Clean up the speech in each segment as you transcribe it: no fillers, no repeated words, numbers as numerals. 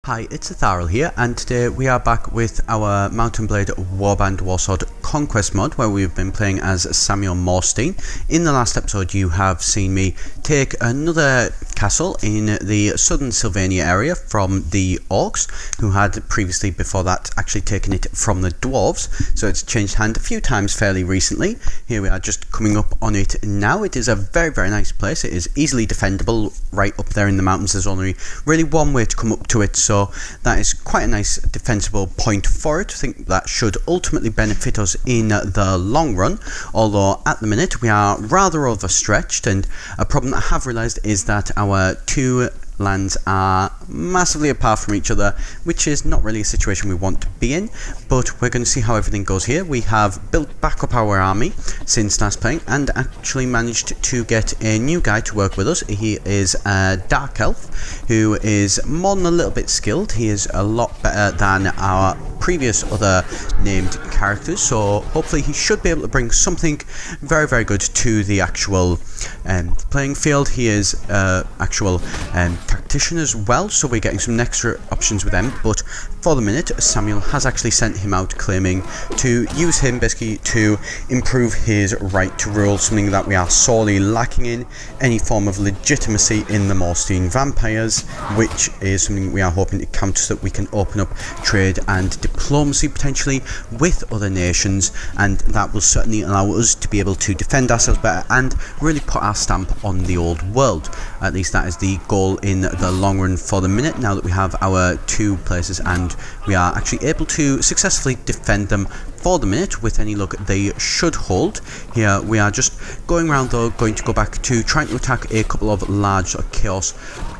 Hi, it's Etharal here, and today we are back with our Mount and Blade Warband Warsword Conquest mod, where we've been playing as Samuel Morstein. In the last episode you have seen me take another castle in the southern Sylvannia area from the Orcs, who had previously before that actually taken it from the Dwarves, so it's changed hand a few times fairly recently. Here we are just coming up on it now. It is a very nice place. It is easily defendable right up there in the mountains. There's only really one way to come up to it, so that is quite a nice defensible point for it. I think that should ultimately benefit us in the long run, although at the minute we are rather overstretched, and a problem that I have realised is that our two lands are massively apart from each other, which is not really a situation we want to be in, but we're going to see how everything goes here. We have built back up our army since last playing and actually managed to get a new guy to work with us. He is a dark elf who is more than a little bit skilled. He is a lot better than our previous other named characters, so hopefully he should be able to bring something very good to the actual playing field. He is actual tactician as well, so we're getting some extra options with them, but for the minute Samuel has actually sent him out claiming to use him basically to improve his right to rule, something that we are sorely lacking in any form of legitimacy in the Morstein vampires, which is something we are hoping to counter so that we can open up trade and diplomacy potentially with other nations, and that will certainly allow us to be able to defend ourselves better and really put our stamp on the old world. At least that is the goal in the long run for the minute, now that we have our two places and we are actually able to successfully defend them. For the minute, with any luck, they should hold. Here we are just going around though, going to go back to trying to attack a couple of large chaos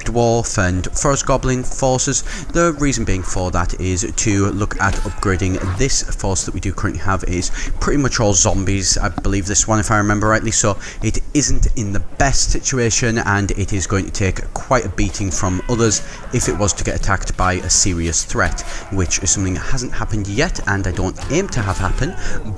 dwarf and forest goblin forces. The reason being for that is to look at upgrading this force that we do currently have. Is pretty much all zombies, I believe, this one, if I remember rightly, so it isn't in the best situation and it is going to take quite a beating from others if it was to get attacked by a serious threat, which is something that hasn't happened yet and I don't aim to have happen,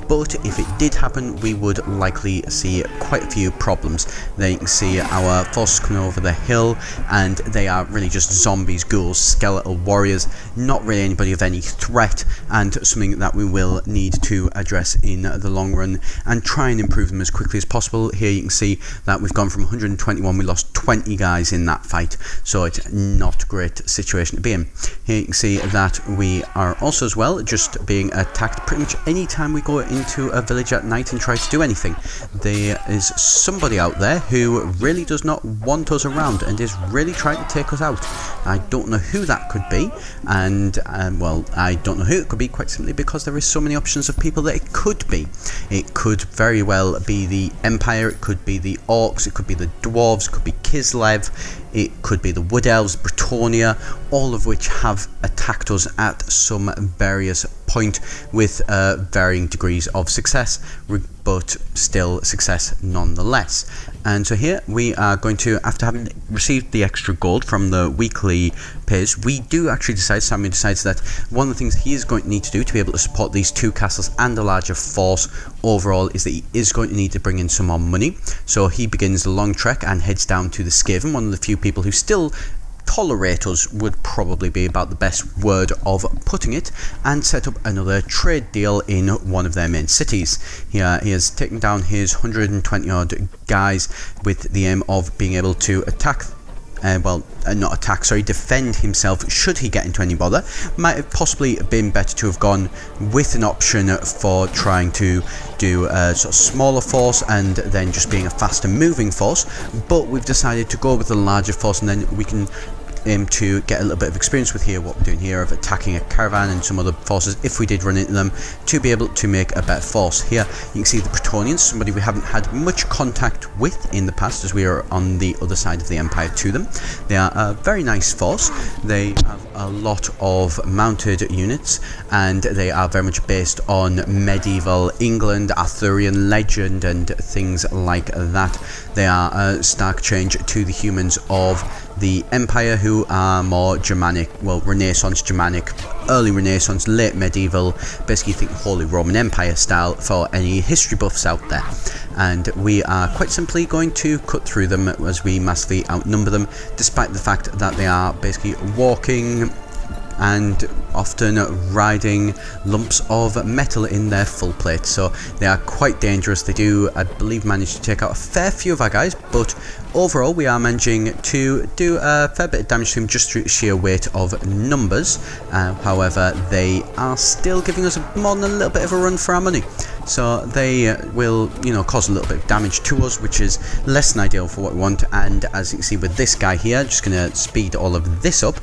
but if it did happen we would likely see quite a few problems. There you can see our forces coming over the hill, and they are really just zombies, ghouls, skeletal warriors, not really anybody of any threat, and something that we will need to address in the long run and try and improve them as quickly as possible. Here you can see that we've gone from 121, we lost 20 guys in that fight, so it's not a great situation to be in. Here you can see that we are also as well just being attacked pretty much any time we go into a village at night and try to do anything. There is somebody out there who really does not want us around and is really trying to take us out. I don't know who that could be, and well, I don't know who it could be quite simply because there is so many options of people that it could be. It could very well be the Empire, it could be the Orcs, it could be the Dwarves, it could be Kislev, it could be the Wood Elves, Bretonnia, all of which have attacked us at some various point with varying degrees of success, but still success nonetheless. And so here we are going to, after having received the extra gold from the weekly pays, we do actually decide, Samuel decides that one of the things he is going to need to do to be able to support these two castles and a larger force overall is that he is going to need to bring in some more money. So he begins the long trek and heads down to the Skaven, one of the few people who still tolerate us would probably be about the best word of putting it, and set up another trade deal in one of their main cities. Here he has taken down his 120 odd guys with the aim of being able to attack, not attack, sorry, defend himself should he get into any bother. Might have possibly been better to have gone with an option for trying to do a sort of smaller force and then just being a faster moving force, but we've decided to go with the larger force, and then we can aim to get a little bit of experience with here what we're doing here of attacking a caravan and some other forces if we did run into them, to be able to make a better force. Here you can see the Bretonians, somebody we haven't had much contact with in the past as we are on the other side of the Empire to them. They are a very nice force. They have a lot of mounted units and they are very much based on medieval England, Arthurian legend and things like that. They are a stark change to the humans of the Empire, who are more Germanic, well, Renaissance Germanic, early Renaissance, late medieval, basically think Holy Roman Empire style for any history buffs out there. And we are quite simply going to cut through them as we massively outnumber them, despite the fact that they are basically walking and often riding lumps of metal in their full plate, so they are quite dangerous. They do, I believe, manage to take out a fair few of our guys, but overall we are managing to do a fair bit of damage to them just through sheer weight of numbers. However, they are still giving us more than a little bit of a run for our money, so they will, you know, cause a little bit of damage to us, which is less than ideal for what we want. And as you can see with this guy here, just going to speed all of this up,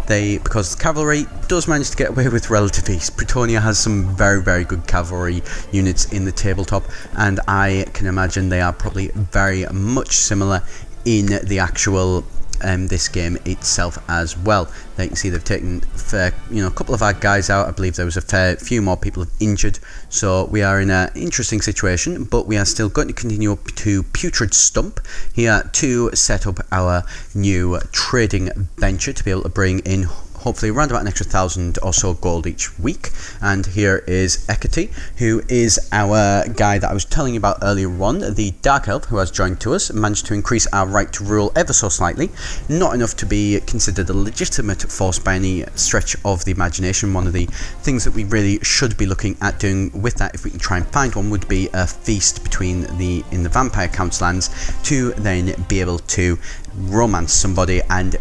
because the cavalry does manage to get away with relative ease. Bretonnia has some very, very good cavalry units in the tabletop, and I can imagine they are probably very much similar in the actual this game itself as well. There you can see they've taken a couple of our guys out. I believe there was a fair few more people injured, so we are in an interesting situation, but we are still going to continue up to Putrid Stump here to set up our new trading venture to be able to bring in hopefully around about an extra 1,000 or so gold each week. And here is Hecate, who is our guy that I was telling you about earlier on, the Dark Elf who has joined to us, managed to increase our right to rule ever so slightly. Not enough to be considered a legitimate force by any stretch of the imagination. One of the things that we really should be looking at doing with that, if we can try and find one, would be a feast in the Vampire Count's lands to then be able to romance somebody and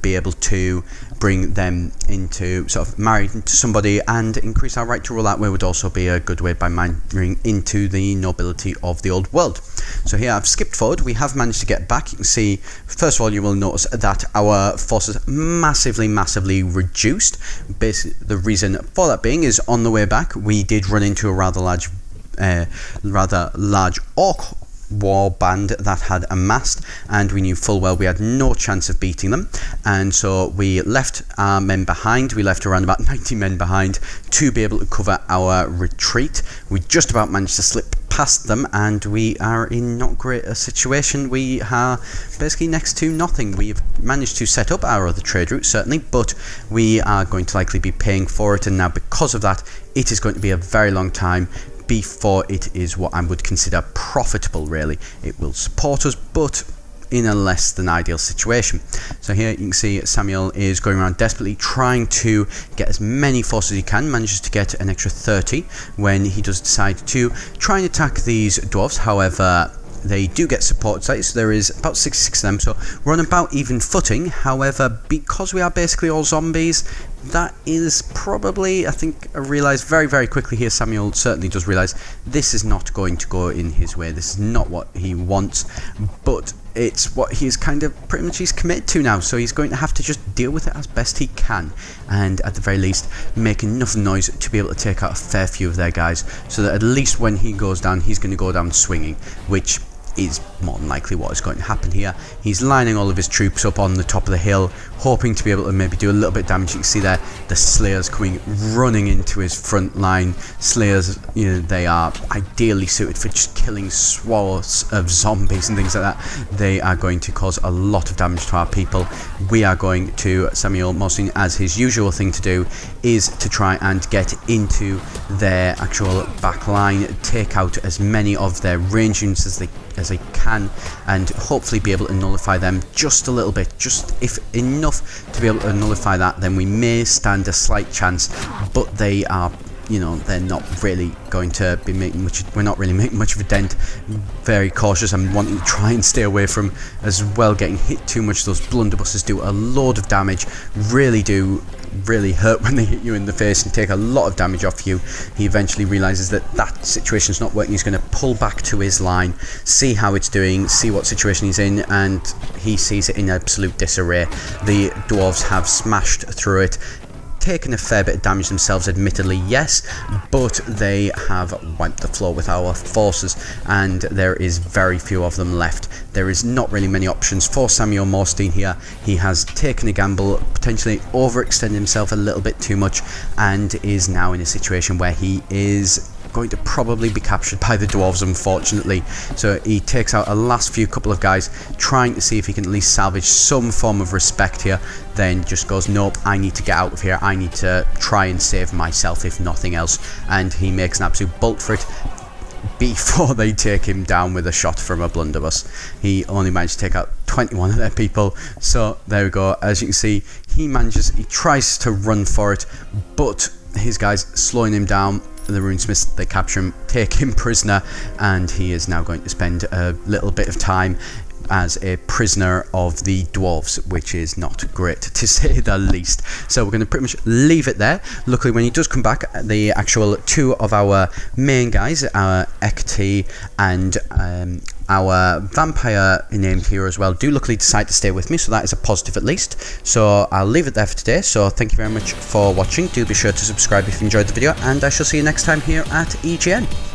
be able to bring them into sort of married into somebody and increase our right to rule that way would also be a good way by marrying into the nobility of the old world. So here I've skipped forward. We have managed to get back. You can see, first of all, you will notice that our forces massively reduced. Basically, the reason for that being is on the way back we did run into a rather large orc warband that had amassed, and we knew full well we had no chance of beating them, and so we left our men behind. We left around about 90 men behind to be able to cover our retreat. We just about managed to slip past them, and we are in not great a situation. We are basically next to nothing. We've managed to set up our other trade route, certainly, but we are going to likely be paying for it, and now because of that it is going to be a very long time before it is what I would consider profitable. Really, it will support us, but in a less than ideal situation. So here you can see Samuel is going around desperately trying to get as many forces as he can, manages to get an extra 30 when he does decide to try and attack these dwarves. However, they do get support sites, so there is about 66 of them, so we're on about even footing. However, because we are basically all zombies, that is probably, I think I realised very quickly here, Samuel certainly does realise this is not going to go in his way. This is not what he wants, but it's what he's kind of pretty much he's committed to now, so he's going to have to just deal with it as best he can, and at the very least make enough noise to be able to take out a fair few of their guys, so that at least when he goes down, he's going to go down swinging, which is more than likely what is going to happen here. He's lining all of his troops up on the top of the hill, hoping to be able to maybe do a little bit of damage. You can see there the Slayers coming running into his front line. Slayers, you know, they are ideally suited for just killing swaths of zombies and things like that. They are going to cause a lot of damage to our people. We are going to, Samuel Mostyn, as his usual thing to do, is to try and get into their actual back line, take out as many of their range units as they can, and hopefully be able to nullify them just a little bit. Just if enough to be able to nullify that, then we may stand a slight chance, but they are, you know, they're not really going to be making much, we're not really making much of a dent. Very cautious and wanting to try and stay away from as well getting hit too much. Those blunderbusses do a load of damage, really hurt when they hit you in the face and take a lot of damage off you. He eventually realizes that that situation is not working. He's going to pull back to his line, see how it's doing, see what situation he's in, and he sees it in absolute disarray. The dwarves have smashed through it, taken a fair bit of damage themselves, admittedly, yes, but they have wiped the floor with our forces, and there is very few of them left. There is not really many options for Samuel Mostyn here. He has taken a gamble, potentially overextended himself a little bit too much, and is now in a situation where he is going to probably be captured by the dwarves, unfortunately. So he takes out a last few couple of guys, trying to see if he can at least salvage some form of respect here, then just goes, nope, I need to get out of here, I need to try and save myself if nothing else, and he makes an absolute bolt for it before they take him down with a shot from a blunderbuss. He only managed to take out 21 of their people. So there we go. As you can see, he tries to run for it, but his guys slowing him down. The runesmiths, they capture him, take him prisoner, and he is now going to spend a little bit of time as a prisoner of the dwarves, which is not great to say the least. So we're going to pretty much leave it there. Luckily, when he does come back, the actual two of our main guys, our Ekti and our vampire named here as well, do luckily decide to stay with me, so that is a positive at least. So I'll leave it there for today. So thank you very much for watching. Do be sure to subscribe if you enjoyed the video, and I shall see you next time here at EGN.